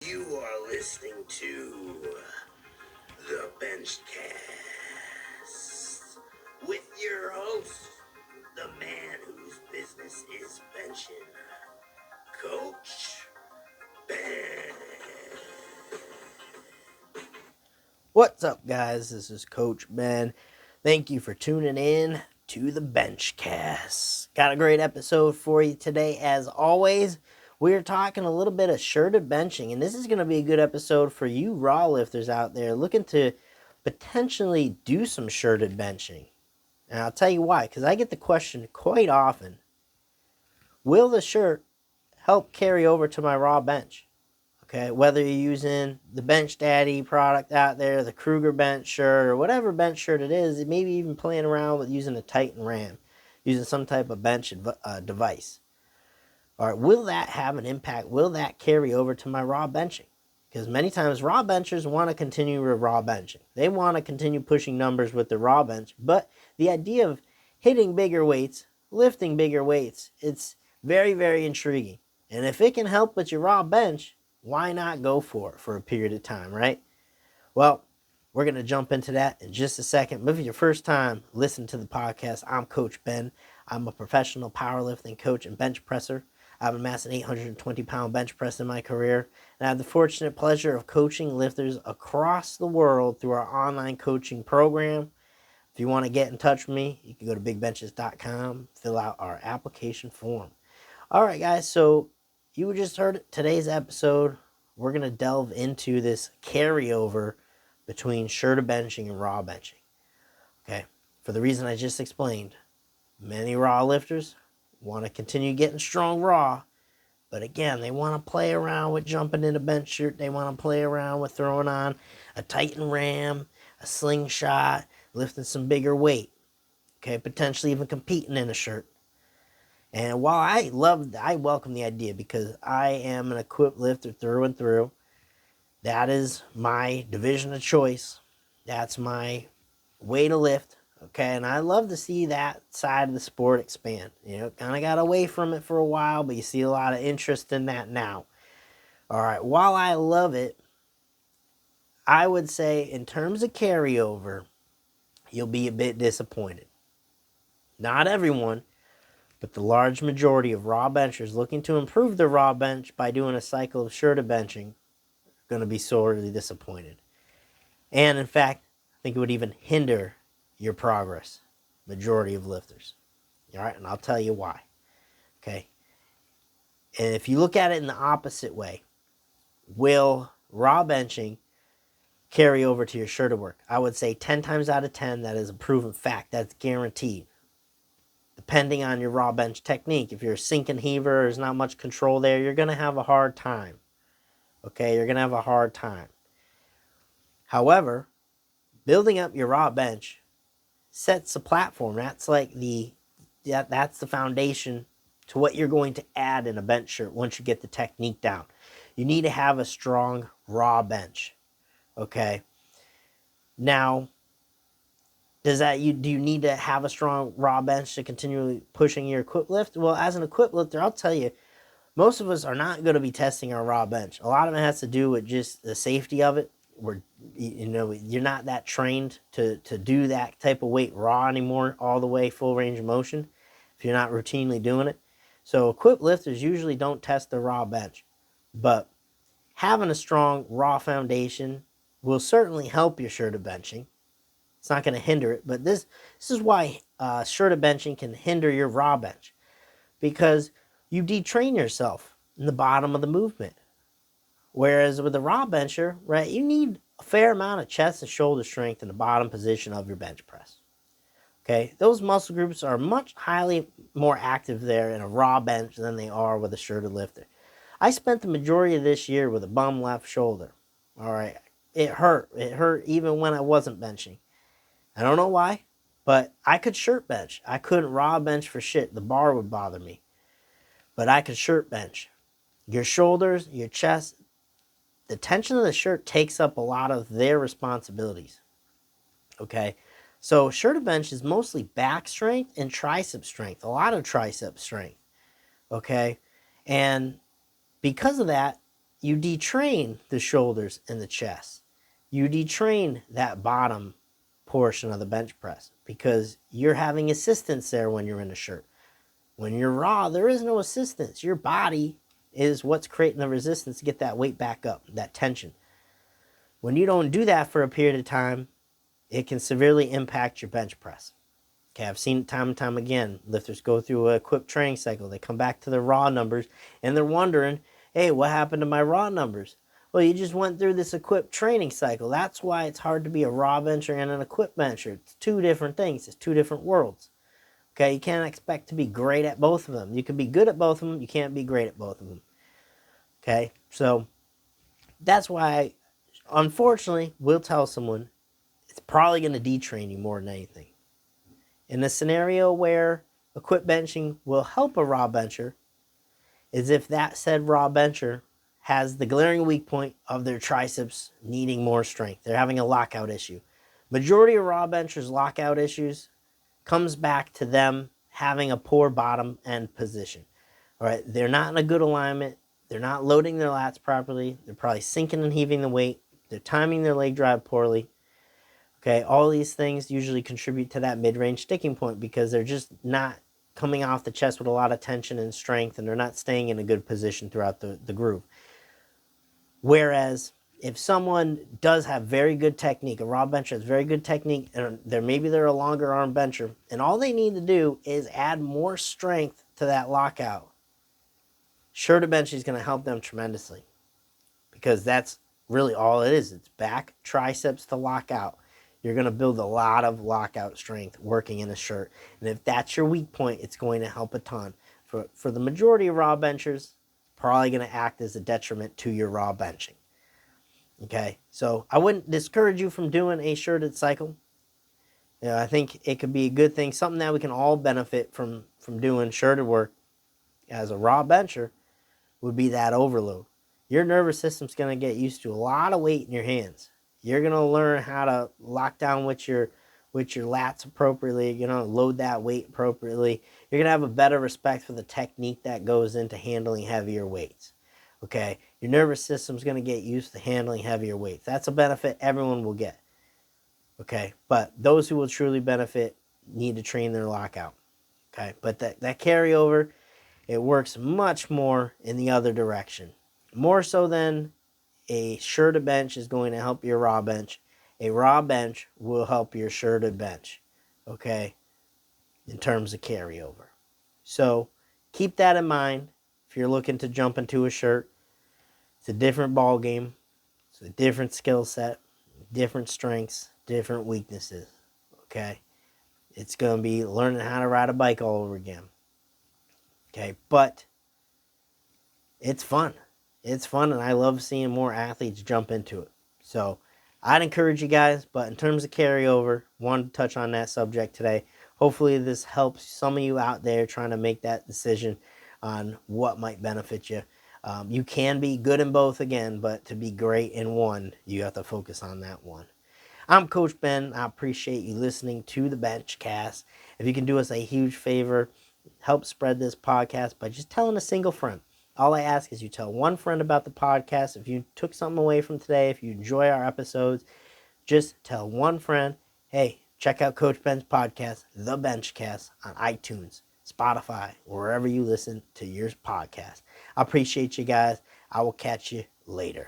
You are listening to the BenchCast with your host, the man whose business is benching, Coach Ben. What's up, guys? This is Coach Ben. Thank you for tuning in to the Benchcast. Got a great episode for you today. As always, we're talking a little bit of shirted benching, and this is going to be a good episode for you raw lifters out there looking to potentially do some shirted benching. And I'll tell you why, because I get the question quite often, will the shirt help carry over to my raw bench? Okay, whether you're using the Bench Daddy product out there, the Kruger bench shirt, or whatever bench shirt it is, maybe even playing around with using a Titan Ram, using some type of bench device. All right, will that have an impact? Will that carry over to my raw benching? Because many times raw benchers want to continue with raw benching. They want to continue pushing numbers with the raw bench, but the idea of hitting bigger weights, lifting bigger weights, it's very, very intriguing. And if it can help with your raw bench, why not go for it for a period of time, right? Well, we're going to jump into that in just a second. But if it's your first time listening to the podcast, I'm Coach Ben. I'm a professional powerlifting coach and bench presser. I've amassed an 820-pound bench press in my career, and I have the fortunate pleasure of coaching lifters across the world through our online coaching program. If you want to get in touch with me, you can go to bigbenchas.com, fill out our application form. All right, guys, so you just heard today's episode. We're going to delve into this carryover between shirted benching and raw benching. Okay, for the reason I just explained, many raw lifters want to continue getting strong raw, but again, they want to play around with jumping in a bench shirt. They want to play around with throwing on a Titan Ram, a slingshot, lifting some bigger weight. Okay, potentially even competing in a shirt. And while I welcome the idea because I am an equipped lifter through and through. That is my division of choice. That's my way to lift. Okay, and I love to see that side of the sport expand. You know, kind of got away from it for a while, but you see a lot of interest in that now. All right, while I love it, I would say in terms of carryover, you'll be a bit disappointed. Not everyone, but the large majority of raw benchers looking to improve their raw bench by doing a cycle of shirted benching are going to be sorely disappointed. And in fact, I think it would even hinder your progress, majority of lifters. All right, and I'll tell you why. Okay. And if you look at it in the opposite way, will raw benching carry over to your shirted work? I would say 10 times out of 10, that is a proven fact. That's guaranteed. Depending on your raw bench technique, if you're a sink and heaver, there's not much control there, you're going to have a hard time. Okay, you're going to have a hard time. However, building up your raw bench sets the platform. That's like that's the foundation to what you're going to add in a bench shirt once you get the technique down. You need to have a strong raw bench. Okay. Now, do you need to have a strong raw bench to continually pushing your equipped lift? Well, as an equipped lifter, I'll tell you, most of us are not going to be testing our raw bench. A lot of it has to do with just the safety of it. You're not that trained to do that type of weight raw anymore, all the way full range of motion, if you're not routinely doing it. So equipped lifters usually don't test the raw bench, but having a strong raw foundation will certainly help your shirted benching. It's not going to hinder it, but this is why shirted benching can hinder your raw bench, because you detrain yourself in the bottom of the movement. Whereas with a raw bencher, right, you need a fair amount of chest and shoulder strength in the bottom position of your bench press. Okay, those muscle groups are much highly more active there in a raw bench than they are with a shirted lifter. I spent the majority of this year with a bum left shoulder. All right, it hurt. It hurt even when I wasn't benching. I don't know why, but I could shirt bench. I couldn't raw bench for shit. The bar would bother me. But I could shirt bench. Your shoulders, your chest, the tension of the shirt takes up a lot of their responsibilities. Okay, so shirted bench is mostly back strength and tricep strength, a lot of tricep strength. Okay, and because of that, you detrain the shoulders and the chest. You detrain that bottom portion of the bench press because you're having assistance there when you're in a shirt. When you're raw, there is no assistance. Your body is what's creating the resistance to get that weight back up, that tension. When you don't do that for a period of time, it can severely impact your bench press. Okay, I've seen it time and time again. Lifters go through a quick training cycle. They come back to their raw numbers, and they're wondering, hey, what happened to my raw numbers? Well, you just went through this equipped training cycle. That's why it's hard to be a raw bencher and an equipped bencher. It's two different things. It's two different worlds. Okay, you can't expect to be great at both of them. You can be good at both of them. You can't be great at both of them. Okay, so that's why, unfortunately, we'll tell someone it's probably going to detrain you more than anything. In a scenario where equipped benching will help a raw bencher is if that said raw bencher has the glaring weak point of their triceps needing more strength. They're having a lockout issue. Majority of raw benchers' lockout issues comes back to them having a poor bottom end position. All right, they're not in a good alignment. They're not loading their lats properly. They're probably sinking and heaving the weight. They're timing their leg drive poorly. Okay, all these things usually contribute to that mid-range sticking point because they're just not coming off the chest with a lot of tension and strength, and they're not staying in a good position throughout the groove. Whereas if someone does have very good technique, a raw bencher has very good technique, and maybe they're a longer arm bencher, and all they need to do is add more strength to that lockout, shirted bench is going to help them tremendously because that's really all it is. It's back triceps to lockout. You're going to build a lot of lockout strength working in a shirt. And if that's your weak point, it's going to help a ton. For the majority of raw benchers, probably going to act as a detriment to your raw benching. Okay, so I wouldn't discourage you from doing a shirted cycle. I think it could be a good thing, something that we can all benefit from doing shirted work as a raw bencher would be that overload. Your nervous system's going to get used to a lot of weight in your hands. You're going to learn how to lock down with your lats appropriately, load that weight appropriately. You're going to have a better respect for the technique that goes into handling heavier weights. Okay, your nervous system's going to get used to handling heavier weights. That's a benefit everyone will get. Okay, but those who will truly benefit need to train their lockout. Okay, but that carryover, it works much more in the other direction. More so than a shirted bench is going to help your raw bench. A raw bench will help your shirted bench, okay, in terms of carryover. So keep that in mind if you're looking to jump into a shirt. It's a different ball game. It's a different skill set, different strengths, different weaknesses, okay? It's going to be learning how to ride a bike all over again, okay? But it's fun. It's fun, and I love seeing more athletes jump into it. So I'd encourage you guys, but in terms of carryover, wanted to touch on that subject today. Hopefully this helps some of you out there trying to make that decision on what might benefit you. You can be good in both again, but to be great in one, you have to focus on that one. I'm Coach Ben. I appreciate you listening to the BenchCast. If you can do us a huge favor, help spread this podcast by just telling a single friend. All I ask is you tell one friend about the podcast. If you took something away from today, if you enjoy our episodes, just tell one friend, hey, check out Coach Ben's podcast, The BenchCast, on iTunes, Spotify, wherever you listen to your podcast. I appreciate you guys. I will catch you later.